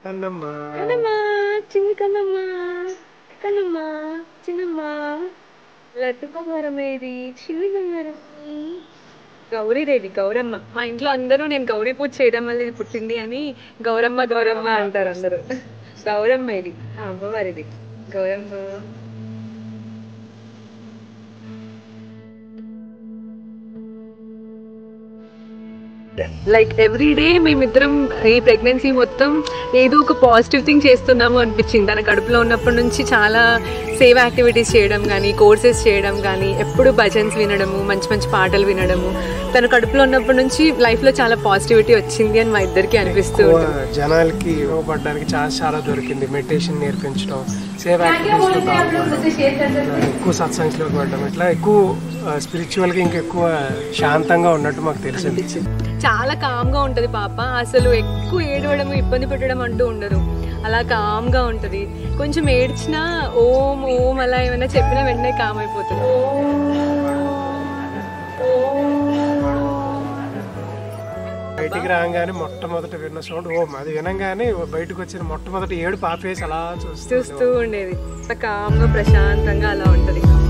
కన్నమ్మా కన్నమ్మా చిన్ని కన్నమ్మా కన్నమ్మా చిన్నమ్మా లడ్డుకోమరమేది చిన్ని కమ్మరం గౌరీదేవి గౌరమ్మ మా ఇంట్లో అందరూ నేను గౌరీ పూజ చేయడం వల్ల ఇది పుట్టింది అని గౌరమ్మ గౌరమ్మ అంటారు అందరూ గౌరమ్మ ఇది అమ్మవారిది గౌరమ్మ లైక్ ఎవ్రీడే మేమిద్దరం ఈ ప్రెగ్నెన్సీ మొత్తం ఏదో ఒక పాజిటివ్ థింగ్ చేస్తున్నాము అనిపించింది. తన కడుపులో ఉన్నప్పటి నుంచి చాలా సేవ్ యాక్టివిటీస్ చేయడం కానీ కోర్సెస్ చేయడం కానీ ఎప్పుడు భజన్స్ వినడము మంచి మంచి పాటలు వినడము తన కడుపులో ఉన్నప్పటి నుంచి లైఫ్లో చాలా పాజిటివిటీ వచ్చింది అని మా ఇద్దరికి అనిపిస్తూ జనాలకి ఇవ్వబడడానికి చాలా దొరికింది. మెడిటేషన్ నేర్పించడం, సేవ్ యాక్టివిటీస్, ఎక్కువ సత్సంగ్స్లోకి వెళ్ళడం, ఇట్లా ఎక్కువ స్పిరిచువల్గా ఇంకెక్కువ శాంతంగా ఉన్నట్టు మాకు తెలిసింది. చాలా కామ్గా ఉంటుంది పాప. అసలు ఎక్కువ ఏడవడం ఇబ్బంది పెట్టడం అంటూ ఉండదు. అలా కామ్గా ఉంటుంది. కొంచెం ఏడ్చినా ఓం ఓం అలా ఏమైనా చెప్పినా వెంటనే కామ్ అయిపోతుంది. బయటికి రాగానే మొట్టమొదటి విన్న సౌండ్ ఓం. అది వినంగానే బయటకు వచ్చిన మొట్టమొదటి ఏడు పాపేసి అలా చూస్తూ ఉండేది. కామ్గా ప్రశాంతంగా అలా ఉంటుంది అమ్మ.